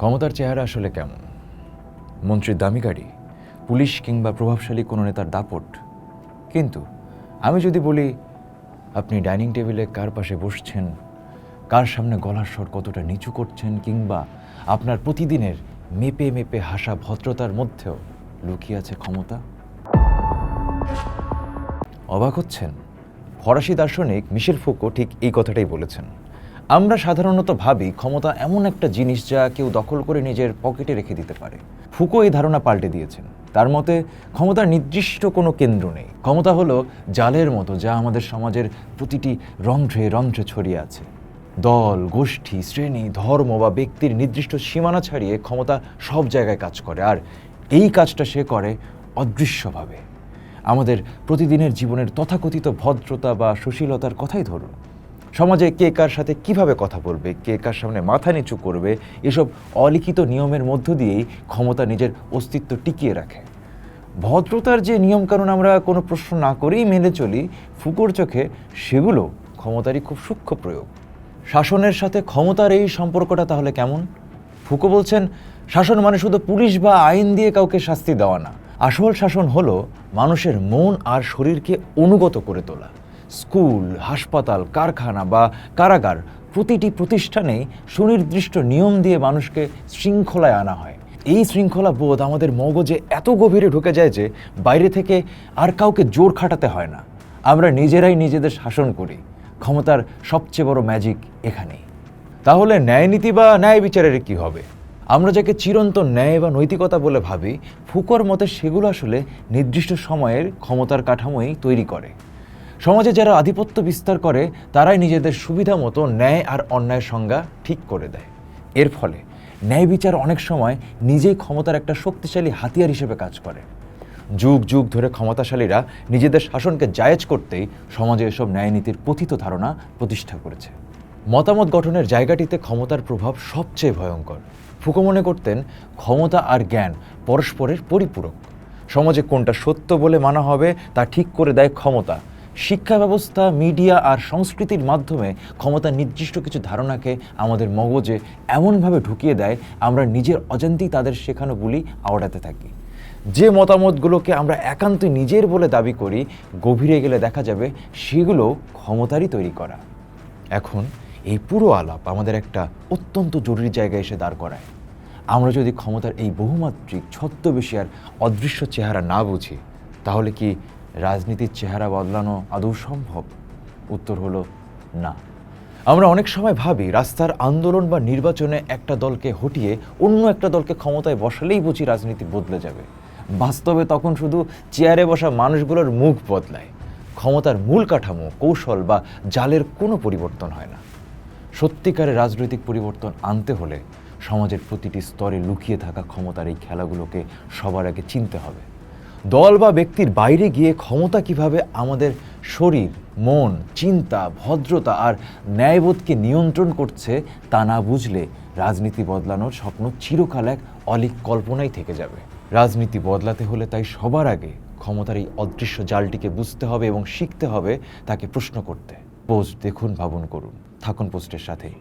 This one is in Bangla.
ক্ষমতার চেহারা আসলে কেমন? মন্ত্রীর দামি গাড়ি, পুলিশ কিংবা প্রভাবশালী কোনো নেতার দাপট? কিন্তু আমি যদি বলি, আপনি ডাইনিং টেবিলে কার পাশে বসছেন, কার সামনে গলার স্বর কতটা নিচু করছেন, কিংবা আপনার প্রতিদিনের মেপে মেপে হাসা ভদ্রতার মধ্যেও লুকিয়ে আছে ক্ষমতা? অবাক হচ্ছেন? ফরাসি দার্শনিক মিশেল ফুকো ঠিক এই কথাটাই বলেছেন। আমরা সাধারণত ভাবি ক্ষমতা এমন একটা জিনিস যা কেউ দখল করে নিজের পকেটে রেখে দিতে পারে। ফুকো এই ধারণা পাল্টে দিয়েছেন। তার মতে ক্ষমতার নির্দিষ্ট কোনো কেন্দ্র নেই। ক্ষমতা হলো জালের মতো যা আমাদের সমাজের প্রতিটি রন্ধ্রে রন্ধ্রে ছড়িয়ে আছে। দল, গোষ্ঠী, শ্রেণী, ধর্ম বা ব্যক্তির নির্দিষ্ট সীমানা ছাড়িয়ে ক্ষমতা সব জায়গায় কাজ করে, আর এই কাজটা সে করে অদৃশ্যভাবে। আমাদের প্রতিদিনের জীবনের তথাকথিত ভদ্রতা বা সুশীলতার কথাই ধরুন। সমাজে কে কার সাথে কিভাবে কথা বলবে, কে কার সামনে মাথা নিচু করবে, এসব অলিখিত নিয়মের মধ্য দিয়েই ক্ষমতা নিজের অস্তিত্ব টিকিয়ে রাখে। ভদ্রতার যে নিয়মকানুন আমরা কোনো প্রশ্ন না করেই মেনে চলি, ফুকোর চোখে সেগুলো ক্ষমতারই খুব সূক্ষ্ম প্রয়োগ। শাসনের সাথে ক্ষমতার এই সম্পর্কটা তাহলে কেমন? ফুকো বলছেন, শাসন মানে শুধু পুলিশ বা আইন দিয়ে কাউকে শাস্তি দেওয়া না। আসল শাসন হলো মানুষের মন আর শরীরকে অনুগত করে তোলা। স্কুল, হাসপাতাল, কারখানা বা কারাগার, প্রতিটি প্রতিষ্ঠানেই সুনির্দিষ্ট নিয়ম দিয়ে মানুষকে শৃঙ্খলায় আনা হয়। এই শৃঙ্খলা বোধ আমাদের মগজে এত গভীরে ঢুকে যায় যে বাইরে থেকে আর কাউকে জোর খাটাতে হয় না। আমরা নিজেরাই নিজেদের শাসন করি। ক্ষমতার সবচেয়ে বড় ম্যাজিক এখানেই। তাহলে ন্যায়নীতি বা ন্যায় বিচারের কি হবে? আমরা যাকে চিরন্তন ন্যায় বা নৈতিকতা বলে ভাবি, ফুকোর মতে সেগুলো আসলে নির্দিষ্ট সময়ের ক্ষমতার কাঠামোই তৈরি করে। সমাজে যারা আধিপত্য বিস্তার করে তারাই নিজেদের সুবিধা মতো ন্যায় আর অন্যায়ের সংজ্ঞা ঠিক করে দেয়। এর ফলে ন্যায় বিচার অনেক সময় নিজেই ক্ষমতার একটা শক্তিশালী হাতিয়ার হিসেবে কাজ করে। যুগ যুগ ধরে ক্ষমতাশালীরা নিজেদের শাসনকে জায়েজ করতেই সমাজে এসব ন্যায়নীতির পতিত ধারণা প্রতিষ্ঠা করেছে। মতামত গঠনের জায়গাটিতে ক্ষমতার প্রভাব সবচেয়ে ভয়ঙ্কর। ফুকো মনে করতেন ক্ষমতা আর জ্ঞান পরস্পরের পরিপূরক। সমাজে কোনটা সত্য বলে মানা হবে তা ঠিক করে দেয় ক্ষমতা। শিক্ষা ব্যবস্থা, মিডিয়া আর সংস্কৃতির মাধ্যমে ক্ষমতা নির্দিষ্ট কিছু ধারণাকে আমাদের মগজে এমনভাবে ঢুকিয়ে দেয়, আমরা নিজের অজান্তেই তাদের শেখানো বুলি আওড়াতে থাকি। যে মতামতগুলোকে আমরা একান্তই নিজের বলে দাবি করি, গভীরে গেলে দেখা যাবে সেগুলো ক্ষমতারই তৈরি করা। এখন এই পুরো আলাপ আমাদের একটা অত্যন্ত জরুরি জায়গায় এসে দাঁড় করায়। আমরা যদি ক্ষমতার এই বহুমাত্রিক, ছদ্মবেশী আর অদৃশ্য চেহারা না বুঝি, তাহলে কি রাজনীতির চেহারা বদলানো আদৌ সম্ভব? উত্তর হলো না। আমরা অনেক সময় ভাবি রাস্তার আন্দোলন বা নির্বাচনে একটা দলকে হটিয়ে অন্য একটা দলকে ক্ষমতায় বসালেই বুঝি রাজনীতি বদলে যাবে। বাস্তবে তখন শুধু চেয়ারে বসা মানুষগুলোর মুখ বদলায়। ক্ষমতার মূল কাঠামো, কৌশল বা জালের কোনো পরিবর্তন হয় না। সত্যিকারের রাজনৈতিক পরিবর্তন আনতে হলে সমাজের প্রতিটি স্তরে লুকিয়ে থাকা ক্ষমতার এই খেলাগুলোকে সবার আগে চিনতে হবে। দল বা ব্যক্তির বাইরে গিয়ে ক্ষমতা কিভাবে আমাদের শরীর, মন, চিন্তা, ভদ্রতা আর ন্যায়বোধকে নিয়ন্ত্রণ করছে তা না বুঝলে রাজনীতি বদলানোর স্বপ্ন চিরকাল এক অলীক কল্পনাই থেকে যাবে। রাজনীতি বদলাতে হলে তাই সবার আগে ক্ষমতার এই অদৃশ্য জালটিকে বুঝতে হবে এবং শিখতে হবে তাকে প্রশ্ন করতে। পোস্ট দেখুন, ভাবুন, করুন। থাকুন পোস্টের সাথেই।